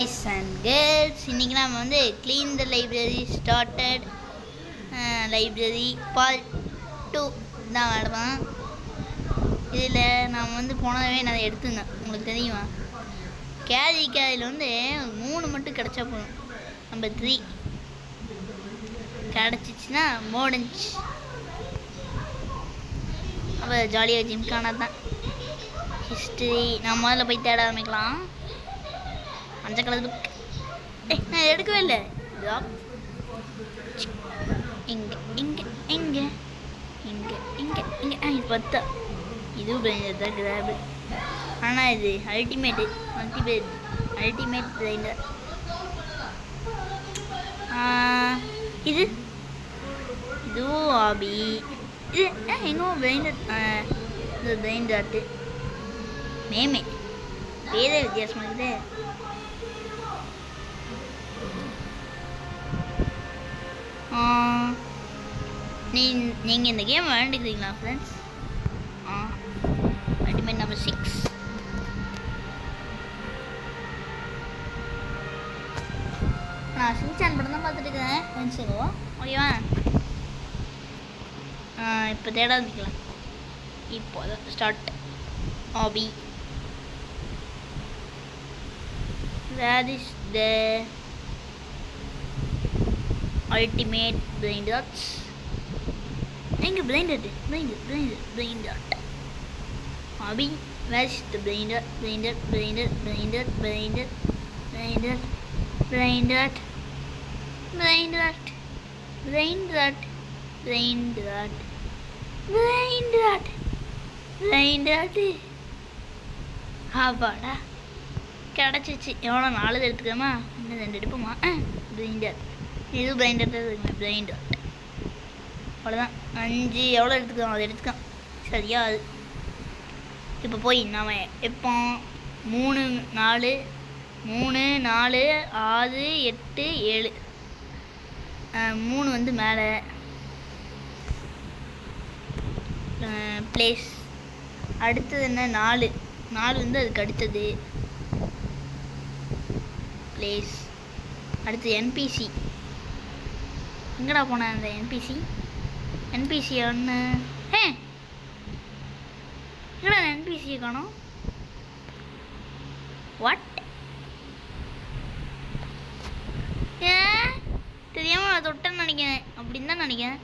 Guys and girls, இன்னைக்கு நாம வந்து clean the library started library part 2 தான் விளாடுவோம். இதில் நாம் வந்து போனதவே நான் எடுத்துருந்தேன். உங்களுக்கு தெரியுமா? கேரியில் வந்து 3 மட்டும் கிடச்சா போதும். நம்பர் 3 கிடச்சிச்சின்னா முடிஞ்சு. அப்போ ஜாலியாக ஜிம்கானா தான். ஹிஸ்ட்ரி நான் முதல்ல போய் தேட ஆரம்பிக்கலாம். மஞ்சள் கலர் புக் நான் எடுக்கவே இல்லை. இங்கே இங்கே இங்கே இங்கே இங்கே இங்கே இது 10. இதுவும் பிரைண்டர் தான் கிராபு. ஆனால் இது அல்டிமேட் பிரைண்டர். இது இதுவும் ஆபி. இது எங்கோ பிரைண்டர். இது பிரைண்டாட்டு மேமே பேரே வித்தியாசமாக இருக்குது. நீங்கள் இந்த கேம் விளையாண்டுக்கிறீங்களா ஃப்ரெண்ட்ஸ்? Ultimate number 6. நான் சின்சான் படம் தான் பார்த்துட்டு இருக்கிறேன் ஃப்ரெண்ட்ஸ். ஓகேவா? இப்போ தேட ஆரம்பிக்கலாம். இப்போ ஸ்டார்ட் ஆபி. Where is the ultimate brain dots? எங்க brain dot? brain dot. Abi, where's the brain dot? brain dot. ஆபாடா கிடச்சிச்சு. எவ்வளோ 4 எடுத்துக்கலாமா? இன்னும் 2 எடுப்போமா? brain dot. இது பிரைண்டர் தான் இருக்குங்க. பிரைண்ட் அவ்வளோதான். 5 எவ்வளோ எடுத்துக்கலாம் அதை எடுத்துக்கலாம். சரியா? அது இப்போ போய் நாம் எப்போ 3 4 6 8 7 3 வந்து மேலே பிளேஸ். அடுத்தது என்ன? 4 வந்து அதுக்கு அடுத்தது பிளேஸ். அடுத்து என்பிசி. எங்கடா போனேன் அந்த என்பிசி ஒன்று? எங்கடா என்பிசியை காணோம்? வாட்? ஏன் தெரியாமல் நான் தொட்டேன்னு நினைக்கிறேன். அப்படின்னு தான் நினைக்கிறேன்.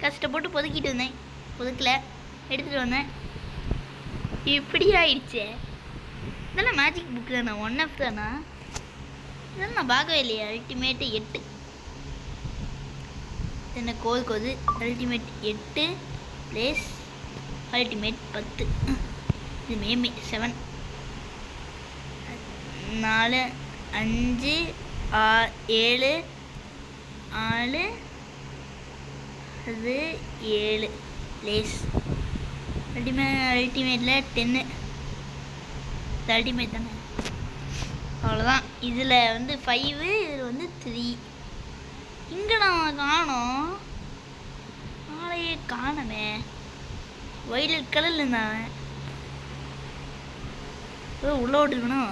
கஷ்டப்பட்டு பொதுக்கிட்டு வந்தேன். பொதுக்கல எடுத்துகிட்டு வந்தேன். இப்படி ஆயிடுச்சே. இதெல்லாம் மேஜிக் புக் தானே? 1F தானா? இதெல்லாம் நான் பார்க்கவே இல்லையா? அல்டிமேட் 8 என்ன கோது அல்டிமேட் 8 பிளேஸ் அல்டிமேட் 10. இது மேமே 7 4 5 7 4 அது 7 பிளேஸ் அல்டிமேட்டில் 10. அல்டிமேட் தானே? அவ்வளோதான். இதில் வந்து 5, இதில் வந்து 3. இங்கே நான் காணோம். நாளையே காணமே. வயலட் கலரில் இருந்தாங்க. உள்ளே விட்டுருக்கணும்.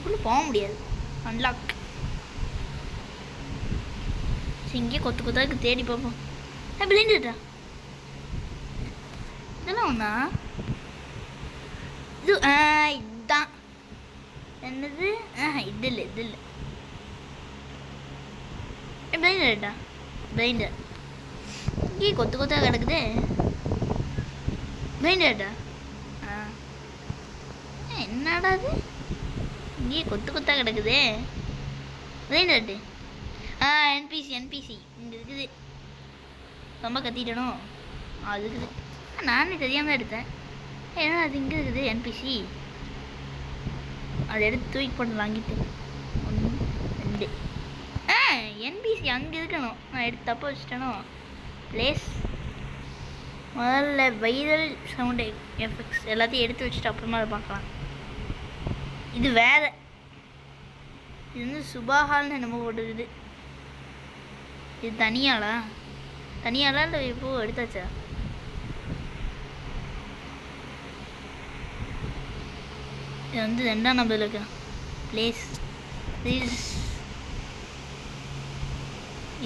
உள்ளே போக முடியாது. அன்லாக். இங்கே கொத்தாக்கு தேடி பார்ப்போம். பிளைண்டுட்டா இதெல்லாம் ஒன்றா? இது இதுதான் என்னது? இது இல்லை பிளைண்டர்டா. பிளைண்டர் இங்கே கொத்தாக கிடக்குது. பிளைண்டர்டா என்னடா அது? இங்கே கொத்தாக கிடக்குது. பிளைண்டர்டு என்பிசி இங்கே இருக்குது. ரொம்ப கத்திட்டணும். அது இருக்குது. நானே தெரியாமல் தான் எடுத்தேன். ஏன்னா அது இங்கே இருக்குது என்பிசி. அதை எடுத்து தூக்கி போட்டு வாங்கிட்டு 1 2 என்பிசி அங்கே இருக்கணும். நான் எடுத்து தப்ப வச்சுட்டேனோ. பிளேஸ் முதல்ல வைரல் சவுண்டு எஃபெக்ட்ஸ் எல்லாத்தையும் எடுத்து வச்சுட்டு அப்புறமா அதை பார்க்கலாம். இது வேறு. இது வந்து சுபாஹால்னு என்னமோ போட்டுருக்குது. இது தனியாளா இல்லை இப்போ எடுத்தாச்சா? இது வந்து 2ஆம் நம்பரில் இருக்கா பிளேஸ் இஸ்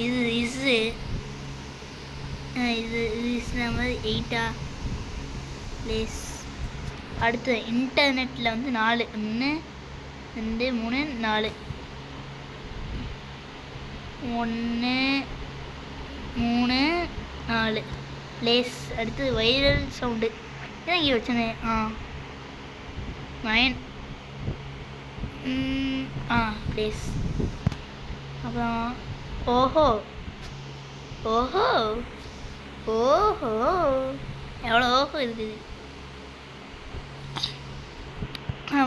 இது இஸ்ஸு இது இஸ் நம்பர் 8ஆ பிளேஸ். அடுத்து இன்டர்நெட்டில் வந்து 4 1 2 3 4 1 3 4 பிளேஸ். அடுத்து வைரல் சவுண்டு இதான் இங்கே வச்சனே 9 பிளேஸ். அப்புறம் ஓஹோ ஓஹோ ஓஹோ எவ்வளோ ஓஹோ இருக்குது.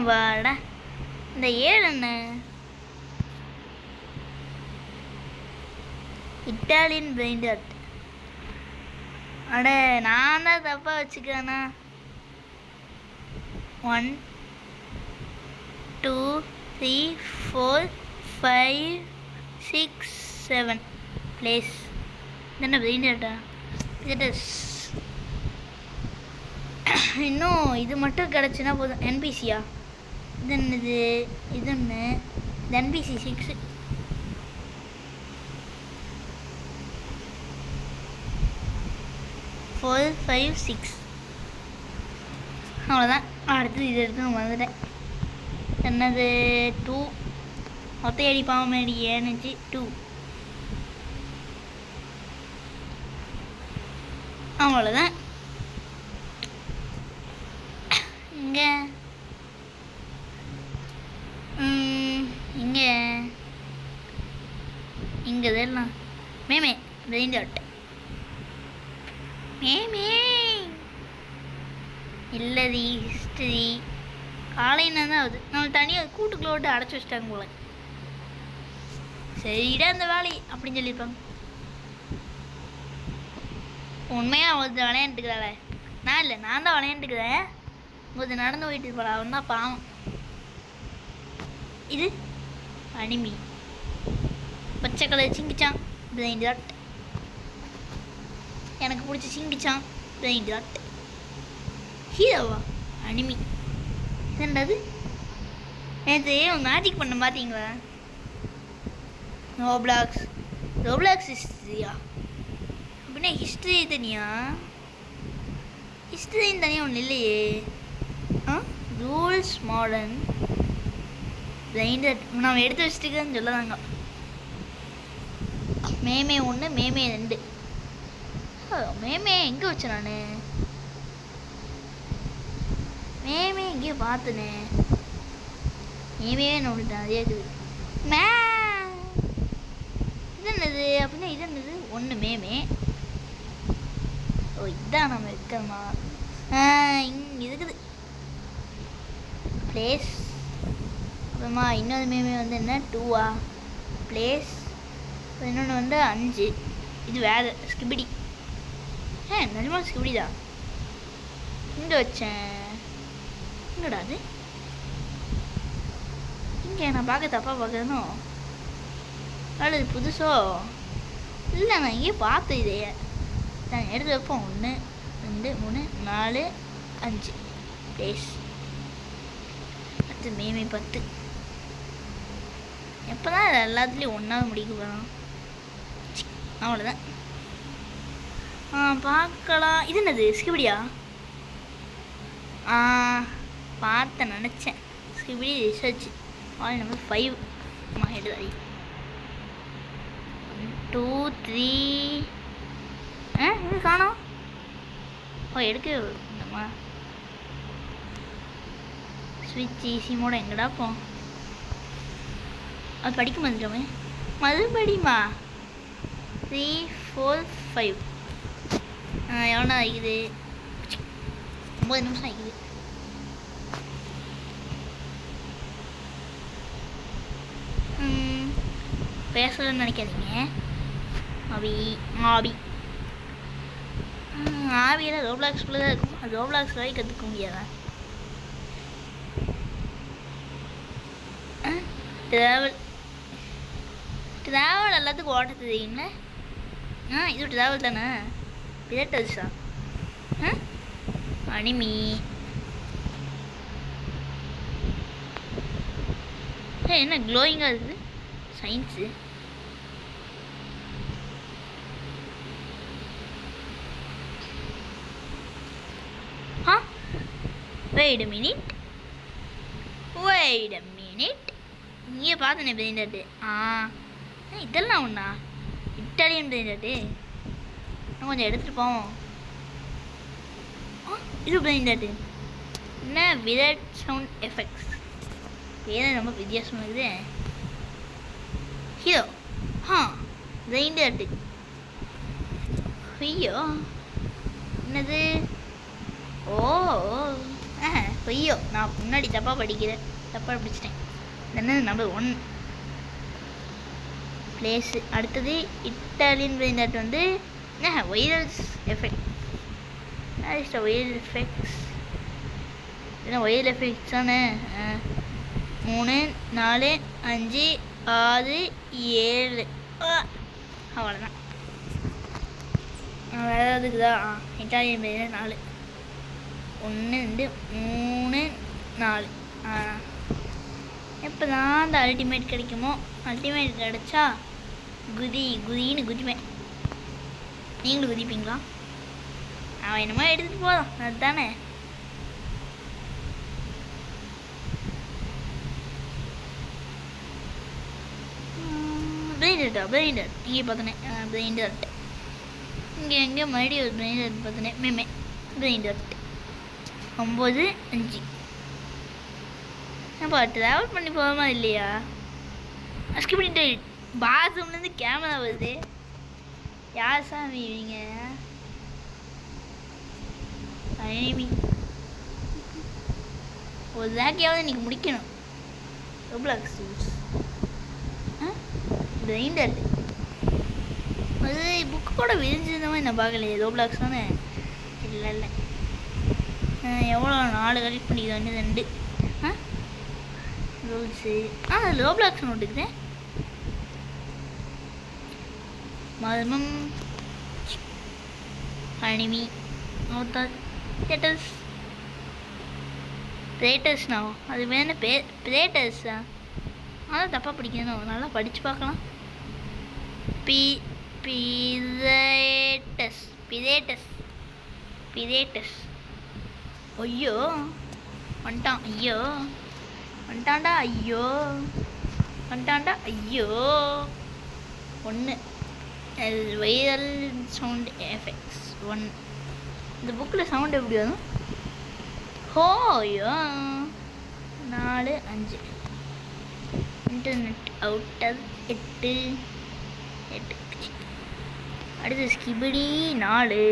வாடா இந்த 7 என்ன இட்டாலியன் பிரைண்ட் ஆர்ட். அட நான் தான் தப்பாக வச்சுக்கிறேண்ணா. 1 2 3 4 5 6 7 பிளேஸ். என்ன பிரைண்ட் ஆர்ட்டா இது? இன்னும் இது மட்டும் கிடச்சுன்னா போதும். என்பிசியா இது என்னது? இது ஒன்று இது என்பிசி 6 4 5 6 அவ்வளோதான். அடுத்து இது எடுத்து நான் வந்துட்டேன். என்னது 2 ஒத்தையடி பாவமேடி ஏனுச்சு 2 அவ்வளோதான். இங்கே இங்கே இங்கே இதெல்லாம் மேமே பிரைண்ட் ஆர்ட் மேமே இல்லதி ஹிஸ்டரி காலையினா தான் ஆகுது. நம்ம தனியாக கூட்டுக்குள்ள விட்டு அடைச்சி வச்சிட்டாங்க போல. சரிடா அந்த வேலை அப்படின்னு சொல்லியிருப்பாங்க. உண்மையாக அவள் விளையாண்டுக்கிறாளே நான் இல்லை, நான் தான் விளையாண்டுக்கிறேன். கொஞ்சம் நடந்து போயிட்டு இருப்பாள், அவன் தான் பாவம். இது அனிமி பச்சை கலர் சிங்கிச்சான் பிரைண்ட் ஆர்ட். எனக்கு பிடிச்ச சிங்கிச்சான் பிரைண்ட் ஆர்ட். ஹீரோவா அனிமி என்னது? நேற்று மேஜிக் பண்ண பார்த்தீங்களா? ரோப்ளாக்ஸ் ஹிஸ்ட்ரியா அப்படின்னா ஹிஸ்ட்ரி தனியா? ஹிஸ்ட்ரின்னு தனியாக ஒன்று இல்லையே. ரூல்ஸ் மாடர்ன் பிரைண்ட் ஆர்ட் நான் எடுத்து வச்சுட்டுக்கன்னு சொல்லதாங்க. மேமே 1 மேமே 2 மேமே எங்கே வச்சேன் நான்? மேமே எங்கேயோ பார்த்தனே. மேமே நோண்டிட்டேன். அதே இருக்குது மே இது என்னது அப்படின்னா இது என்னது 1 மேமே. ஓ இதுதான் நம்ம இருக்கமா இங்கே இருக்குது பிளேஸ். அப்புறமா இன்னொரு மேமே வந்து என்ன 2ஆ பிளேஸ். இன்னொன்று வந்து 5 இது வேறு ஸ்கிபிடி. நிஜமா ஸ்கிபிடி தான். இங்கே வச்சேன். என்னடா அது இங்கே நான் பார்க்க தப்பாக பார்க்குறேனோ? அது புதுசோ இல்லை, நான் இங்கே பார்த்தேன். இதையே நான் எடுத்து வைப்போம். 1 2 3 4 5 டேஸ். அடுத்து மேமே 10. எப்போ தான் எல்லாத்துலேயும் ஒன்றாவது முடிக்க போகிறோம். அவ்வளோதான். பார்க்கலாம். இது என்னது ஸ்கிபிடியா? பார்த்தேன் நினச்சேன். ஸ்கிபிடி ரிசர்ச் ஆல் நம்பர் 5 எடுதாடி 2 3 இது காணோம். எடுக்க வேண்டாமா? ஸ்விட்ச் ஈஸி மோட எங்கடா போ? அது படிக்க வந்துட்டோமே. மறுபடியுமா 3 4 5 எவ்வளோ ஆகிக்குது? 9 நிமிஷம் ஆகிக்குது. பேசலன்னு நினைக்காதீங்க. ஆவியெல்லாம் ரோப்ளாக்ஸ்குள்ளே தான் இருக்கும். அது ரோப்ளாக்ஸ் வரை கற்றுக்க முடியாதா? ட்ராவல் எல்லாத்துக்கும் ஓட்ட தெரியுங்களே. இது ட்ராவல் தானே. பிளேட்டர்ஸா அனிமி என்ன க்ளோயிங்காக இருக்குது சயின்ஸு. Wait a minute. இங்கே பார்த்தனே பிரெயின்டாட்டு. இதெல்லாம் ஒன்றா இட்டாலியன் பிரெயின்டாட்டு. இன்னும் கொஞ்சம் எடுத்துகிட்டு போவோம். இது பிரெயின்டாட்டு என்ன விதட் சவுண்ட் எஃபெக்ட்ஸ். பேர் ரொம்ப வித்தியாசமாக இருக்குது. ஹீரோ பிரெயின்டாட்டு. ஐயோ என்னது? ஐயோ நான் முன்னாடி தப்பாக படிச்சிட்டேன். என்ன நம்பர் 1 பிளேஸு. அடுத்தது இட்டாலியன் பிரெயின்டாட் வந்து வைரல்ஸ் எஃபெக்ட். வைரல் எஃபெக்ட்ஸ் என்ன வைரல் எஃபெக்ட்ஸ் தானே. 3 4 5 6 7 அவ்வளோதான். வேறு எதுக்குதா? இட்டாலியன் பிரெயின்டாட் 4 1 2 3 4. எப்போ தான் அந்த அல்டிமேட் கிடைக்குமோ? அல்டிமேட் கிடச்சா குதின்னு குதிப்பேன். நீங்களும் குதிப்பீங்களா? அவன் என்னமோ எடுத்துகிட்டு போதும் அதுதானே. பிரெயின்டாட் இங்கே பார்த்தனே பிரெயின்டாட். இங்கே எங்கே மறுபடியும் ஒரு பிரெயின்டாட் பார்த்தனே பிரெயின்டாட் 9 5. அப்போ ட்ராவல் பண்ணி போகாமா இல்லையா? ஸ்கிப் பண்ணிட்டு பாத்ரூம்லேருந்து கேமரா வருது. யார் சாமி இவங்க? ஒரு ரேக்கையாவது இன்றைக்கி முடிக்கணும். ரோப்ளாக்ஸ் பிரெயின்டாட் அது புக்கு கூட விரிஞ்சிருந்த மாதிரி நான் பார்க்கலையே. ரோப்ளாக்ஸ் தானே? இல்லை எவ்வளோ 4 கலெக்ட் பண்ணிக்கிறேன். 2 ரூல்ஸு. ரோப்ளாக்ஸ் நோட்டுக்குது. மர்மம் அனிமி தேட்டர்ஸ் பிரேட்டர்ஸ்னா அது வேணும் பிரேட்டர்ஸா? அதான் தப்பாக படிக்கணும். நல்லா படித்து பார்க்கலாம். பிரேட்டஸ். ஐயோ வந்துட்டான். ஐயோ 1 வைரல் சவுண்ட் எஃபெக்ட்ஸ் 1. இந்த புக்கில் சவுண்ட் எப்படி வரும்? ஐயோ 4 5. Internet outer 8. அடுத்து ஸ்கிபிடி 4.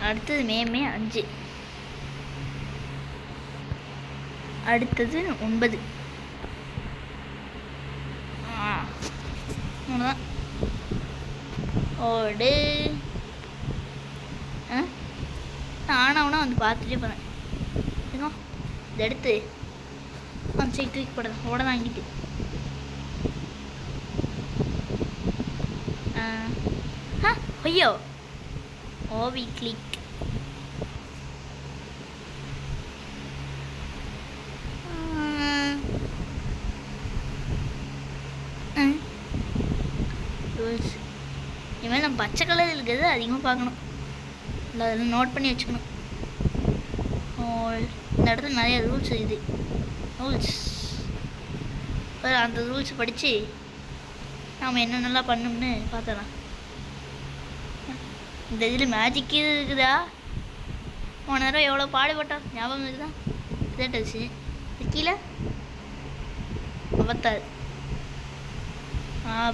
அடுத்தது மேமே 5. அடுத்தது 9. அவ்வளோதான். ஓடு ஆனவனா வந்து பார்த்துட்டே போகிறேன். இதை எடுத்து அந்த சைடு தூக்கி போடுறேன். ஓட வாங்கிட்டு ஐயோ ஓவி கிளிக். ரூல்ஸ் இனிமேல் நம்ம பச்சை கலர் இருக்கிறது அதிகமாக பார்க்கணும். இல்லை அதெல்லாம் நோட் பண்ணி வச்சுக்கணும். இந்த இடத்துல நிறைய ரூல்ஸ் இருக்குது. அந்த ரூல்ஸ் படித்து நாம் என்னென்னலாம் பண்ணணும்னு பார்த்தலாம். இந்த இதில் மேஜிக்கு இருக்குதா? போன நேரம் எவ்வளோ பாடுபட்டோம் ஞாபகம் இருக்குதா? தேட்டர்ஸு கீழே 56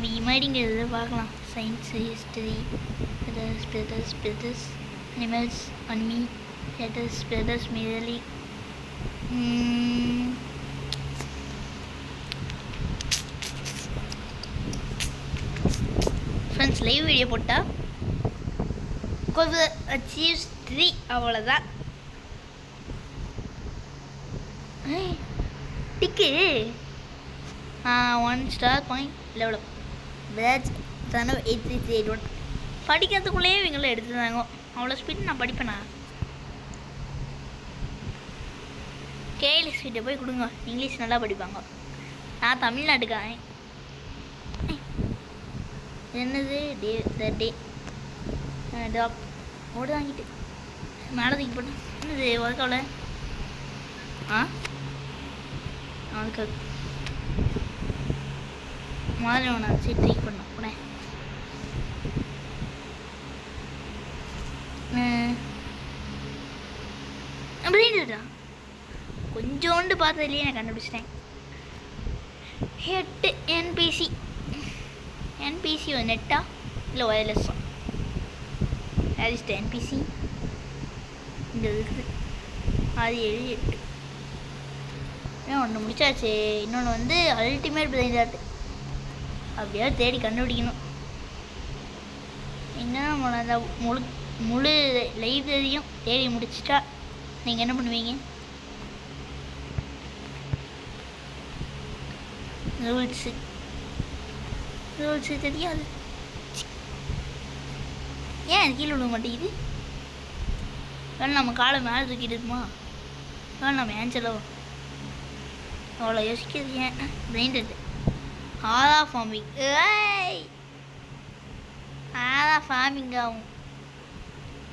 விமாடிங்கிறது பார்க்கலாம். சயின்ஸு ஹிஸ்டரி ஸ்பிரிட்டஸ் அனிமல்ஸ் அன்மி ஸ்பிரிட்டஸ் மீதலி ஃப்ரெண்ட்ஸ் லைவ் வீடியோ போட்டால் கொஞ்சம் அச்சீவ்ஸ் 3 அவ்வளோதான். டிக்கு 1 ஸ்டார் பாயிண்ட் லெவலப் பேட்ச் 8381. படிக்கிறதுக்குள்ளேயே இவங்கள எடுத்துருந்தாங்க. அவ்வளோ ஸ்பீட் நான் படிப்பேனா? கேஎல்எஸ் கிட்ட போய் கொடுங்க, இங்கிலீஷ் நல்லா படிப்பாங்க. நான் தமிழ்நாட்டுக்காரன். என்னது டே த டே டாப் ஓடு வாங்கிட்டு மேலே தூக்கி போட்டேன். என்னது ஒர்க்காவில் அதுக்கு மாதிரி ஒன்று சரி தூக்கி பண்ணோம் போனேன். அப்படின்டா கொஞ்சோண்டு பார்த்ததுலேயே நான் கண்டுபிடிச்சிட்டேன். 8 என்பிசி. என்பிசி நெட்டா இல்லை ஒயர்லெஸ்ஸா? என்பிசி இந்த இருக்குது 6 7 8. ஒன்று முடிச்சாச்சு. இன்னொன்று வந்து அல்டிமேட் பிளைண்ட் ஆர்ட். அப்படியா தேடி கண்டுபிடிக்கணும். என்ன அந்த முழு லைப்ரரியும் தேடி முடிச்சிட்டா நீங்கள் என்ன பண்ணுவீங்க? ரூல்ஸு தெரியாது. ஏன் கீழே விட மாட்டேங்குது? வேணும் நம்ம காலை மேலே தூக்கிட்டு இருக்குமா? வேணும் நம்ம ஏஞ்சலோ அவ்வளோ யோசிக்கிறது ஏன்? பிளைண்ட் ஆதா ஃபார்மிங். ஆதா ஃபார்மிங் ஆகும்.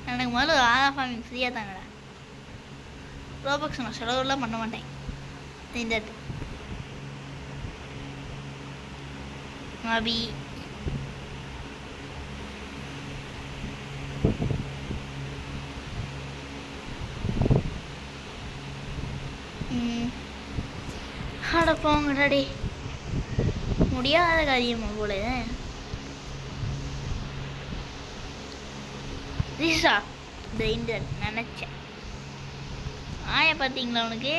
எனக்கு முதல்ல ஒரு ஆதா ஃபார்மிங் ஃப்ரீயாக தாங்கடா. ரோபக்ஸ் நான் செலவுலாம் பண்ண மாட்டேன். இந்த மாபி அடப்போங்கடாடி முடியாத காரியமா போல. ரிஷா பிளைண்டர் நினச்சேன். வாயை பார்த்தீங்களா உனக்கு?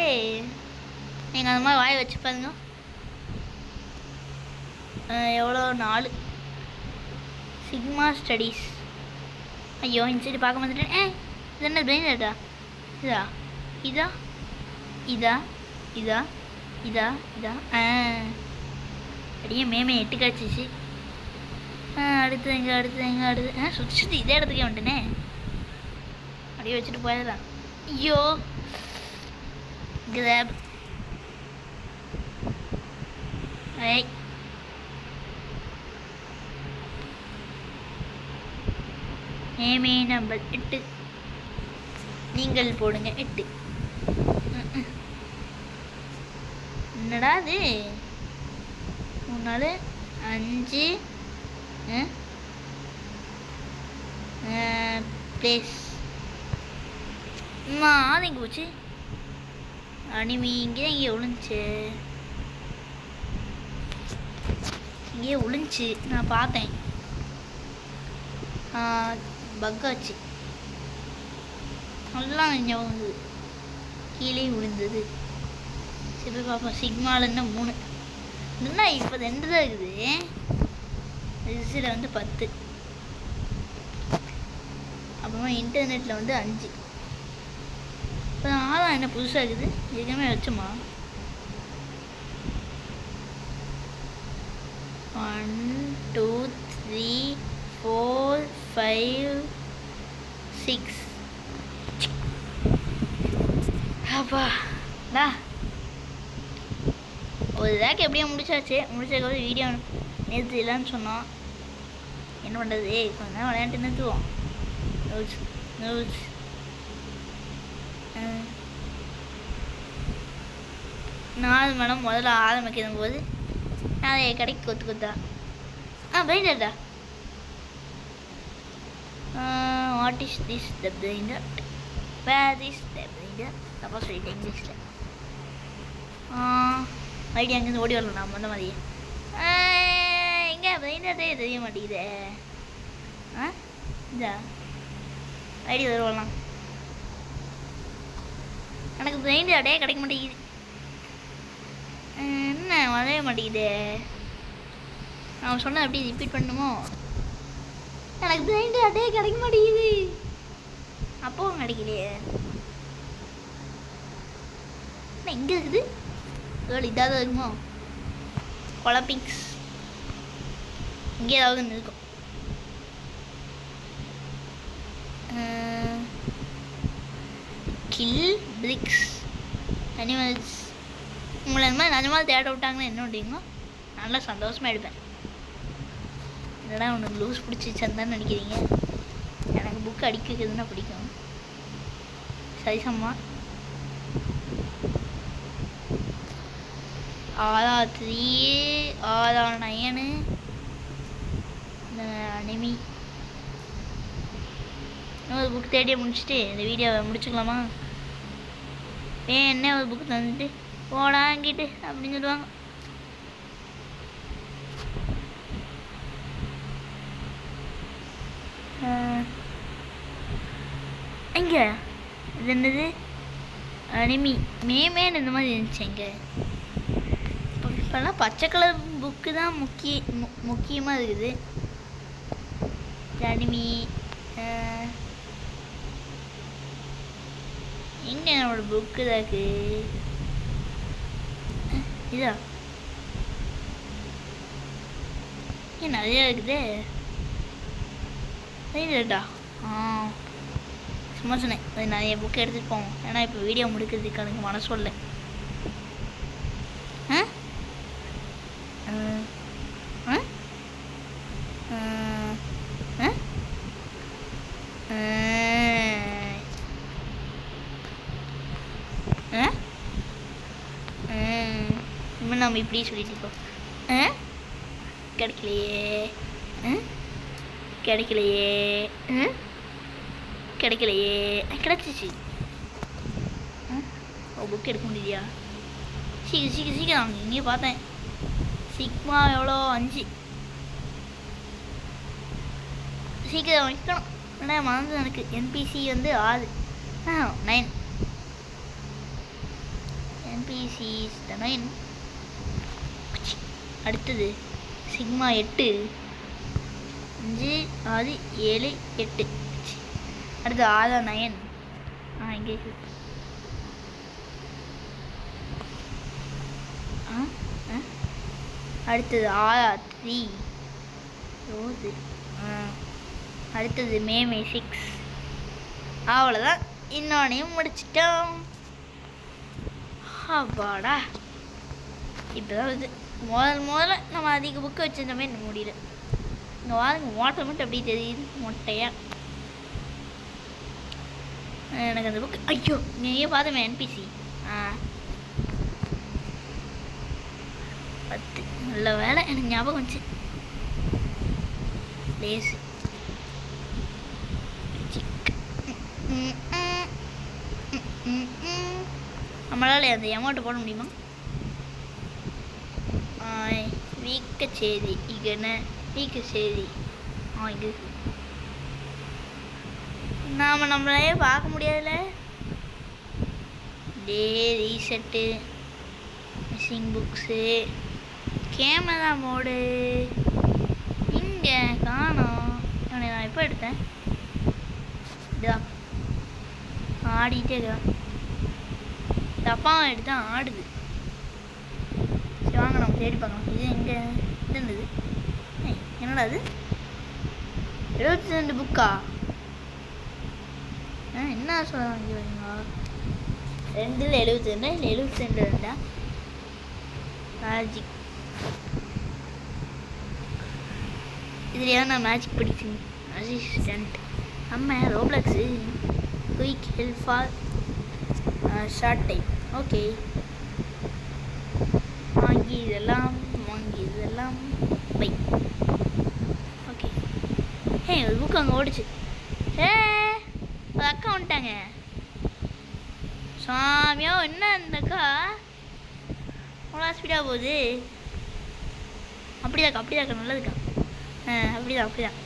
நீங்கள் அந்த மாதிரி வாயை வச்சு பாருங்க. எவ்வளோ 4 சிக்மா ஸ்டடீஸ். ஐயோ இந்த சைடு பார்க்க வந்துட்டேன். இது என்ன பிளைண்டா? இதா இதா இதா இதா இதா இதா அப்படியே மேமே 8 கிடச்சிச்சு. அடுத்து எங்கே சுற்றி இதே இடத்துக்கே வந்துட்டேனே. அப்படியே வச்சுட்டு போயிடலாம். ஐயோ கிராப். ஐ மேமே நம்பர் 8. நீங்கள் போடுங்க 8. என்னடா அது 3 4 5 பிளேஸ். அது எங்கே போச்சு? அனிமி இங்கே விழுந்துச்சு. இங்கே விழுந்துச்சு நான் பார்த்தேன். பக்காச்சு நல்லா இங்கே விழுந்தது. கீழே விழுந்தது. சரி பார்ப்போம். சிக்மாவில் என்ன 3 என்ன இப்போ 2 தான் இருக்குது. ரிஸில் வந்து 10. அப்புறமா இன்டர்நெட்டில் வந்து 5. இப்போ ஆதான் என்ன புதுசாக இருக்குது? எதுவுமே வச்சோமா? 1 2 3 4 5 6. அப்பாடா ஒரு இதாக்கு எப்படியோ முடிச்சாச்சு. முடிச்சதுக்கப்புறம் வீடியோ நிறுத்திடலான்னு சொன்னோம். என்ன பண்ணுறது? கொஞ்ச நேரம் விளையாண்டு நிறுத்துவோம். நூல்ஸ் நாலு மேடம் முதல்ல ஆரம்பிக்கும் போது நிறைய கடைக்கு கொத்தா பிளைண்டா. What is this the blinder? Where is the blinder? தப்பா சொல்லிட்டேன் இங்கிலீஷில். ஐடியா அங்கேருந்து ஓடி வரலாம் நம்ம அந்த மாதிரியே. எங்கே பிளைண்டர்டே தெரிய மாட்டேங்குதே. இந்த ஐடியா வருவாங்களாம். எனக்கு பிளைண்டர்டே கிடைக்க மாட்டேங்குது. என்ன வரவே மாட்டேங்குது. நான் சொன்னேன் அப்படி ரிப்பீட் பண்ணுமோ? எனக்கு பிளைண்டர்டே கிடைக்க மாட்டேங்குது. அப்போவும் கிடைக்கலையே. என்ன எங்கே இருக்குது? இதாக தான் இருக்குமோ? கொலபிக்ஸ் இங்கே ஏதாவது ஒன்று இருக்கும். கில் பிரிக்ஸ் அனிமல்ஸ் உங்களை இந்த மாதிரி நிஜமாக தேட விட்டாங்கன்னா என்ன பண்ணுறீங்களோ நல்லா சந்தோஷமாக எடுப்பேன். இல்லைனா உனக்கு லூஸ் பிடிச்சிச்சந்தான்னு நினைக்கிறீங்க. எனக்கு புக்கு அடிக்க வைக்கிறதுன்னா பிடிக்கும். சரிசம்மா ஆதா 3 ஆதா 9 அனிமி இன்னொரு புக் தேடியே முடிச்சுட்டு இந்த வீடியோவை முடிச்சுக்கலாமா? என்ன ஒரு புக்கு தந்துட்டு போடாங்கிட்டு அப்படின்னு சொல்லுவாங்க. எங்கே இது என்னது அனிமி மேமேன்னு இந்த மாதிரி இருந்துச்சு. எங்கே இப்போல்லாம் பச்சை கலர் புக்கு தான் முக்கியமாக இருக்குது. அனிமி எங்கே என்னோட புக்கு தாக்கு இதா ஏன் நிறையா இருக்குதே. இல்லைடா சும்மா சொன்னேன். அது நிறைய புக்கு எடுத்துகிட்டு போவோம். ஏன்னா இப்போ வீடியோ முடிக்கிறதுக்கு எனக்கு மனசு இல்லை. இனிமேல் நம்ம இப்படியே சொல்லிட்டு இருக்கோம். கிடைக்கலையே கிடைக்கலையே கிடைக்கலையே கிடச்சிச்சு. புக் எடுக்க முடியலையா? சீக்கிரம் இங்கே பார்த்தேன். சிக்மா எவ்வளோ 5 சீக்கிரம் வைக்கணும். ஏன்னா மறந்து எனக்கு என்பிசி வந்து 6 9 என்பிசி 9. அடுத்தது சிக்மா 8 5 6 7 8. அடுத்து ஆதா 9 இங்கே அடுத்தது ஆதா 3 ரோது. அடுத்தது மேமே 6. அவ்வளோதான். இன்னொன்னையும் முடிச்சிட்டோம். அப்பாடா இப்போதான் இது முதல்ல நம்ம அதிக புக்கு வச்சிருந்த மாதிரி முடியல. இங்கே வாருங்க மோட்டர் மட்டும் அப்படியே தெரியுது மொட்டையாக. எனக்கு அந்த புக்கு ஐயோ நீயே பார்த்தேன் என்பிசி 10. நல்ல வேலை எனக்கு ஞாபகம் வந்துச்சு. லேசு நம்மளால் அந்த அமௌண்ட்டை போட முடியுமா? வீக்க செய்தி இங்கே என்ன வீக்க செய்தி இது நாம் நம்மளையே பார்க்க முடியாதுல்ல. டே reset missing books camera mode இங்கே காணோம். இவனை நான் எப்போ எடுத்தேன்? இதான் ஆடிட்டே இருக்கான். தப்பாக எடுத்தான் ஆடுது. சரி வாங்க நம்ம தேடி பார்க்கலாம். இது எங்கே இது இருந்தது? என்னடா அது 72 புக்கா? என்ன சொல்லுவாங்க 2ல் 72 இல்லை 72 ரெண்டா? மேஜிக் இதுலையா நான் மேஜிக் படிச்சேன். அசிஸ்டன்ட் நம்ம Roblox quick help for short time. Okay வாங்கி இதெல்லாம் பை. ஓகே ஒரு புக் அங்கே ஓடிச்சு. ஒரு அக்கா வந்துட்டாங்க. சாமியோ என்ன அந்த அக்கா அவ்வளோ ஸ்பீடாக போகுது. அப்படிதாக்கா நல்லதுக்கா. அப்படிதான்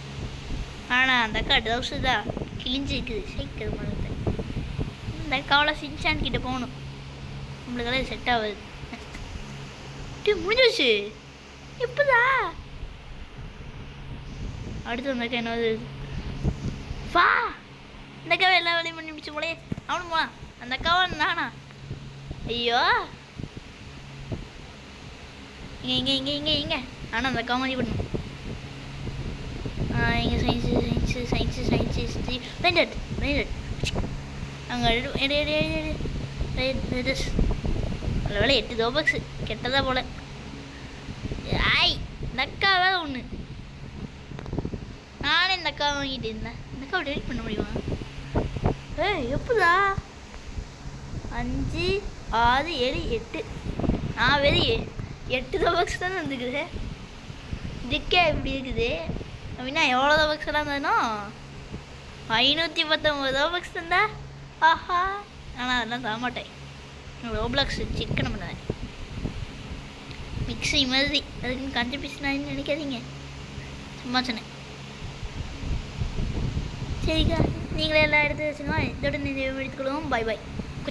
ஆனால் அந்த அக்கா ட்ரௌஸு தான் கிழிஞ்சிருக்குது. சைக்கிள் மாதிரி இந்த அக்காவில் சின்சான் கிட்டே போகணும். நம்மளுக்கெல்லாம் செட் ஆகுது. முடிஞ்சிச்சு இப்போதா. அடுத்து அந்த அக்கா என்ன வா இந்த அக்காவை எல்லா வேலையும் பண்ணி முடிச்சு போலே. அவனு போலாம் அந்த அக்காவா நானா? ஐயோ இங்கே ஆனால் அந்த அக்கா மாதிரி பண்ணணும். இங்கே சயின்ஸு ஹிஸ்ட்ரி ரைட் அங்கே நல்ல வேலை 8 ரோபக்ஸ் கெட்டதா போல. ஆய் இந்த அக்காவை ஒன்று நானே இந்த அக்காவை வாங்கிட்டு இருந்தேன். இந்த அக்காவை டெலிட் பண்ண முடியுமா? எப்படா 5 6 7 8 நான் வெறும் 8 ரோபக்ஸ் தானே வந்துக்குது. இதுக்கே இப்படி இருக்குது அப்படின்னா எவ்வளோ ரோபக்ஸ் எல்லாம் தானோ 519 ரோபக்ஸ் தந்தா. ஆஹா ஆனால் அதெல்லாம் தர மாட்டேன். ரோப்ளாக்ஸ் சிக்கன் பண்ணுவேன் மிக்ஸி மாதிரி. அதுக்குன்னு கண்டுபிடிச்சினான்னு நினைக்காதீங்க, சும்மா சொன்னேன். சரிக்கா நீங்களே எல்லாம் எடுத்து வச்சுக்கோங்க. இதோட நீங்கள் எடுத்துக்கொள்வோம். பாய் பாய்.